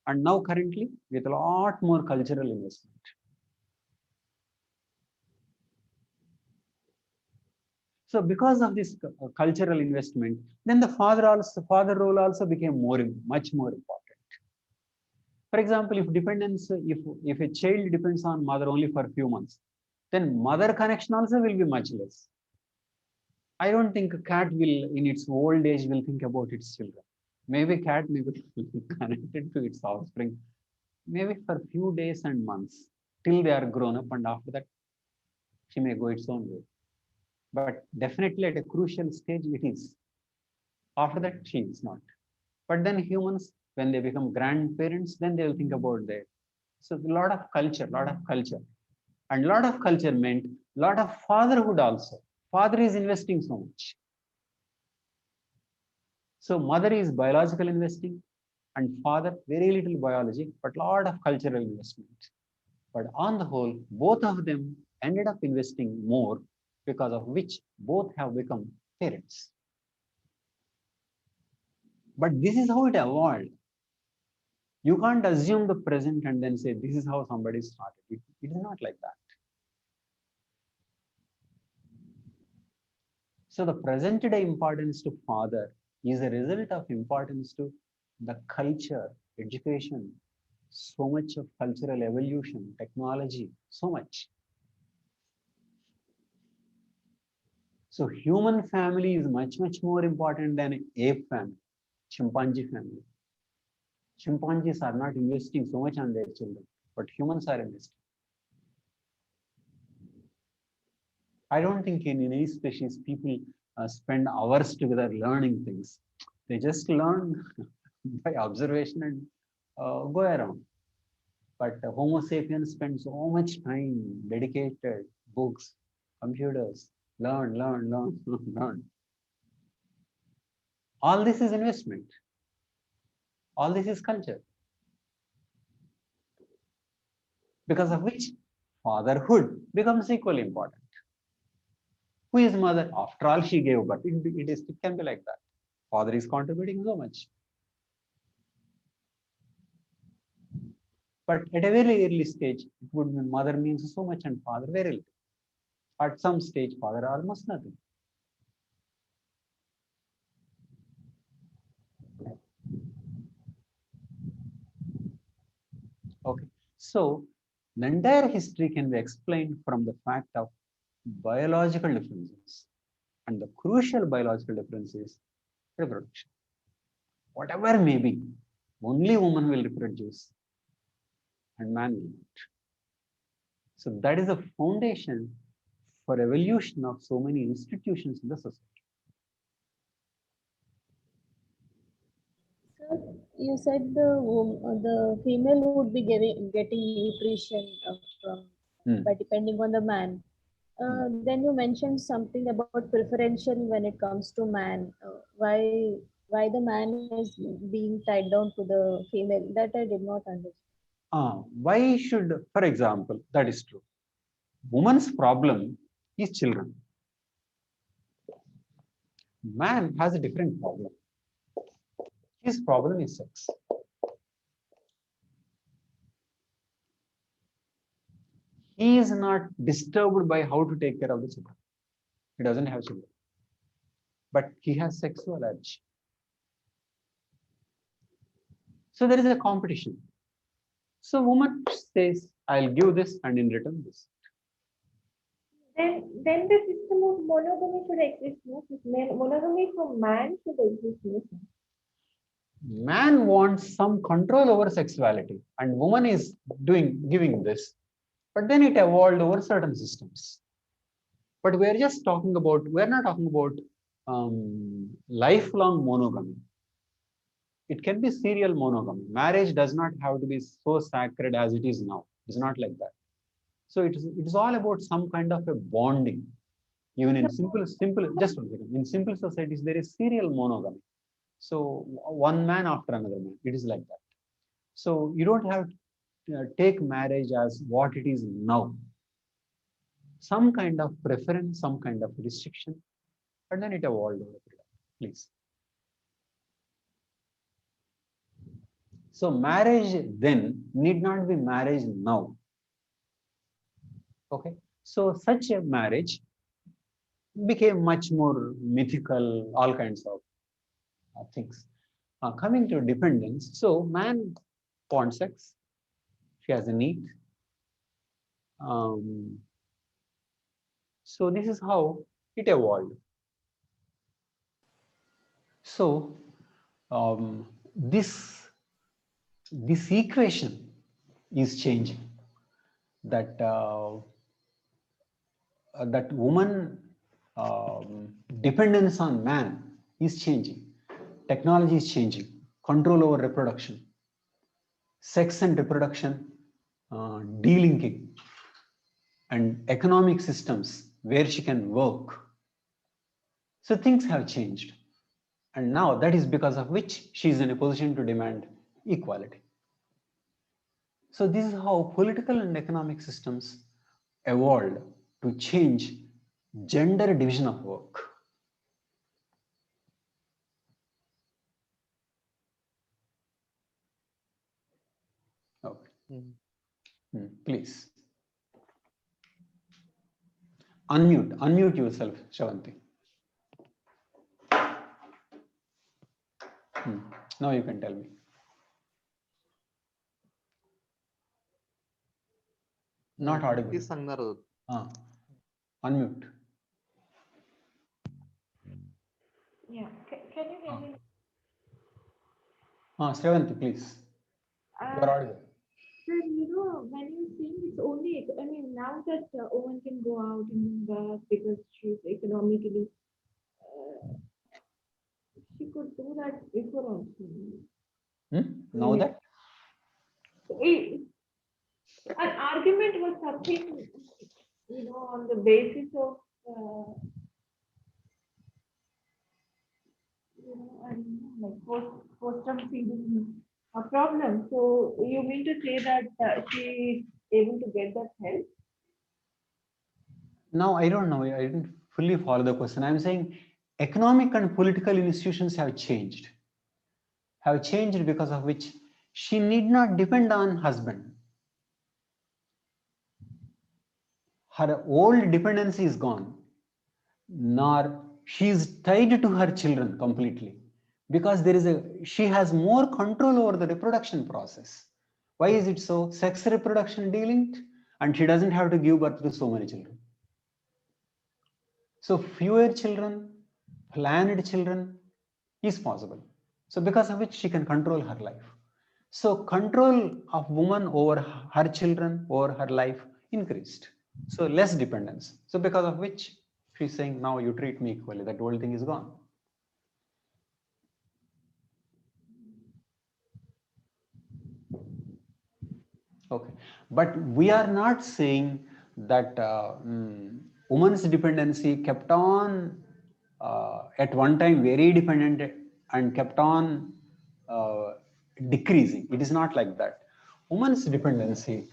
and now currently with a lot more cultural investment. So because of this cultural investment, then the father role also became much more important. For example, if a child depends on mother only for a few months, then mother connection also will be much less. I don't think a cat will, in its old age, will think about its children. Maybe cat may be connected to its offspring, maybe for a few days and months, till they are grown up, and after that, she may go its own way. But definitely at a crucial stage, it is. After that, she is not. But then humans, when they become grandparents, then they will think about that. So a lot of culture, and lot of culture meant lot of fatherhood also. Father is investing so much. So mother is biological investing, and father very little biology, but lot of cultural investment. But on the whole, both of them ended up investing more, because of which both have become parents. But this is how it evolved. You can't assume the present and then say this is how somebody started. It is not like that. So the present day importance to father is a result of importance to the culture, education, so much of cultural evolution, technology, so much. So human family is much more important than ape family, chimpanzee family. Chimpanzees are not investing so much on their children, but humans are investing. I don't think in any species people spend hours together learning things. They just learn by observation and go around. But Homo sapiens spend so much time dedicated, books, computers, learn, learn. All this is investment. All this is culture. Because of which fatherhood becomes equally important. Who is mother? After all, she gave birth. It can be like that. Father is contributing so much. But at a very early stage, it would mean mother means so much and father very little. At some stage, father almost nothing. Okay. So the entire history can be explained from the fact of biological differences. And the crucial biological difference is reproduction. Whatever may be, only woman will reproduce and man will not. So that is a foundation for evolution of so many institutions in the society. So you said the female would be getting nutrition by depending on the man. Then you mentioned something about preferential when it comes to man. Why the man is being tied down to the female? That I did not understand. Why should, for example, that is true. Woman's problem is children. Man has a different problem. His problem is sex. He is not disturbed by how to take care of the children. He doesn't have children. But he has sexual urge. So there is a competition. So woman says, I'll give this and in return this. Then the system of monogamy should exist. No? Monogamy for man should exist. No? Man wants some control over sexuality, and woman is giving this. But then it evolved over certain systems. But we're not talking about lifelong monogamy. It can be serial monogamy. Marriage does not have to be so sacred as it is now. It's not like that. So it is all about some kind of a bonding. Even in simple, just 1 second. In simple societies, there is serial monogamy. So one man after another man. It is like that. So you don't have to take marriage as what it is now. Some kind of preference, some kind of restriction, and then it evolved over a period. Please. So marriage then need not be marriage now. Okay. So such a marriage became much more mythical, all kinds of things. Coming to dependence, so man wants sex, she has a need. So this is how it evolved. So this equation is changing. That that woman dependence on man is changing. Technology is changing. Control over reproduction, sex and reproduction, delinking, and economic systems where she can work. So things have changed. And now that is because of which she is in a position to demand equality. So this is how political and economic systems evolved to change gender division of work. Okay. Please. Unmute yourself, Shavanti. Now you can tell me. Not audible. Unmute. Yeah, can you hear me? Shavanti, please. You are audible. Sir, you know, when you think it's only, I mean, now that a woman can go out and work because she's economically, she could do that before also. Now that? An argument was something, you know, on the basis of, you know, I don't know, like post-partum feeding a problem. So you mean to say that she is able to get that help? Now, I don't know. I didn't fully follow the question. I'm saying economic and political institutions have changed because of which she need not depend on husband. Her old dependency is gone, nor she is tied to her children completely, because she has more control over the reproduction process. Why is it so? Sex reproduction delinked, and she doesn't have to give birth to so many children. So fewer children, planned children is possible. So because of which she can control her life. So control of woman over her children, over her life increased. So less dependence. So because of which she's saying, now you treat me equally. That whole thing is gone. Okay, but we are not saying that woman's dependency kept on at one time very dependent and kept on decreasing. It is not like that. Woman's dependency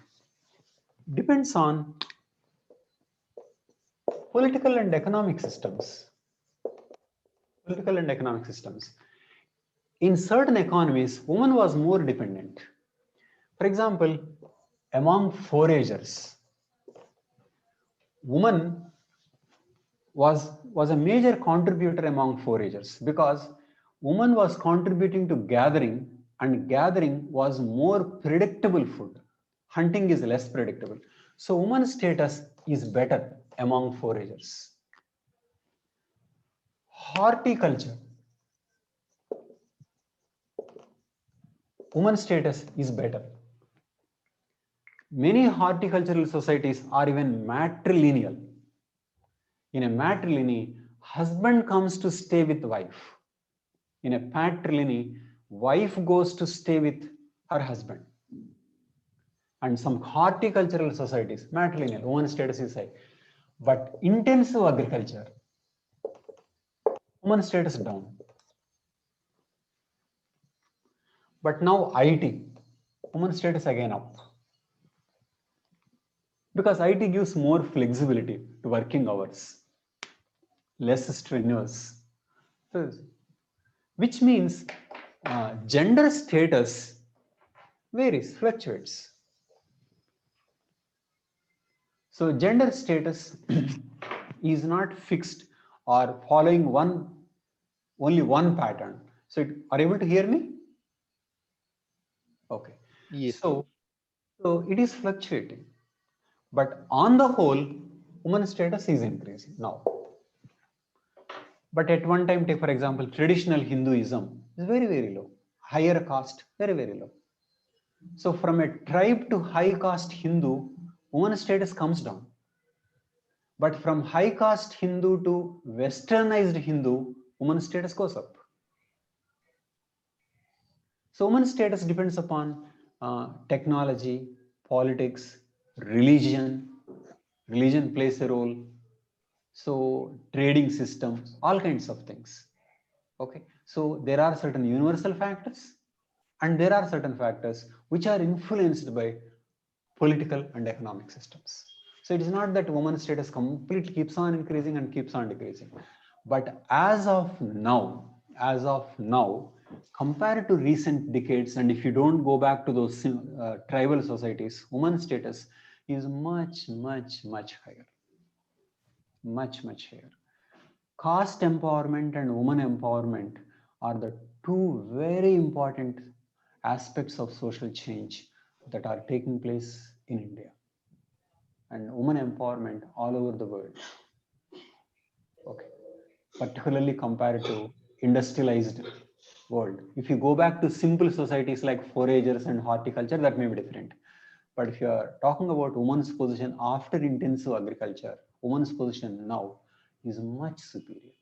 depends on political and economic systems. Political and economic systems. In certain economies, woman was more dependent. For example, among foragers, woman was a major contributor among foragers because woman was contributing to gathering, and gathering was more predictable food. Hunting is less predictable. So woman's status is better among foragers. Horticulture. Woman's status is better. Many horticultural societies are even matrilineal. In a matrilineal, husband comes to stay with wife. In a patrilineal, wife goes to stay with her husband. And some horticultural societies, matrilineal, woman's status is high. But intensive agriculture, woman's status down. But now IT, woman's status again up. Because IT gives more flexibility to working hours, less strenuous. So, which means gender status varies, fluctuates. So gender status is not fixed or following only one pattern. So are you able to hear me? Okay. Yes. So it is fluctuating, but on the whole, women's status is increasing now. But at one time, take for example, traditional Hinduism is very, very low. Higher caste, very, very low. So from a tribe to high caste Hindu, women's status comes down. But from high caste Hindu to westernized Hindu, women's status goes up. So women's status depends upon technology, politics, religion. Religion plays a role. So trading system, all kinds of things. Okay. So there are certain universal factors and there are certain factors which are influenced by political and economic systems. So it is not that women's status completely keeps on increasing and keeps on decreasing. But as of now, compared to recent decades, and if you don't go back to those tribal societies, women's status is much, much, much higher. Much, much higher. Caste empowerment and women empowerment are the two very important aspects of social change that are taking place in India, and women empowerment all over the world. Okay, particularly compared to industrialized world. If you go back to simple societies like foragers and horticulture, that may be different. But if you are talking about women's position after intensive agriculture, women's position now is much superior.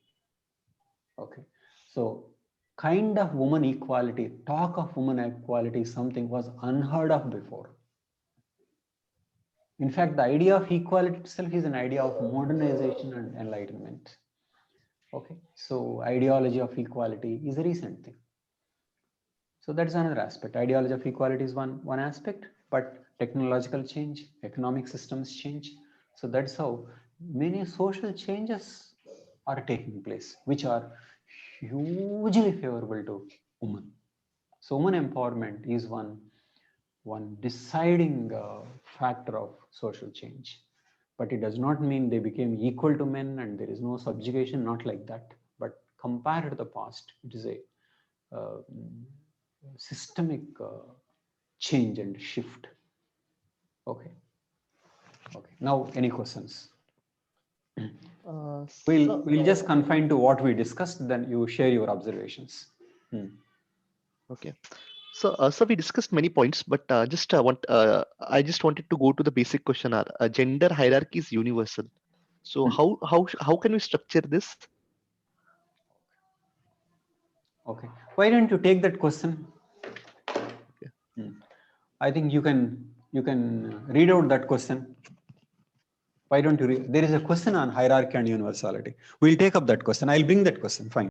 Okay, so kind of woman equality, talk of woman equality is something was unheard of before. In fact, the idea of equality itself is an idea of modernization and enlightenment. Okay, so ideology of equality is a recent thing. So that's another aspect. Ideology of equality is one aspect, but technological change, economic systems change. So that's how many social changes are taking place, which are hugely favorable to women. So women empowerment is one deciding factor of social change. But it does not mean they became equal to men and there is no subjugation, not like that. But compared to the past, it is a systemic change and shift. Okay. Okay. Now, any questions? We'll just confine to what we discussed. Then you share your observations. Okay. So we discussed many points, but I just wanted to go to the basic question. Gender hierarchy is universal. So how can we structure this? Okay. Why don't you take that question? Okay. I think you can read out that question. Why don't you there is a question on hierarchy and universality. We'll take up that question. I'll bring that question. Fine.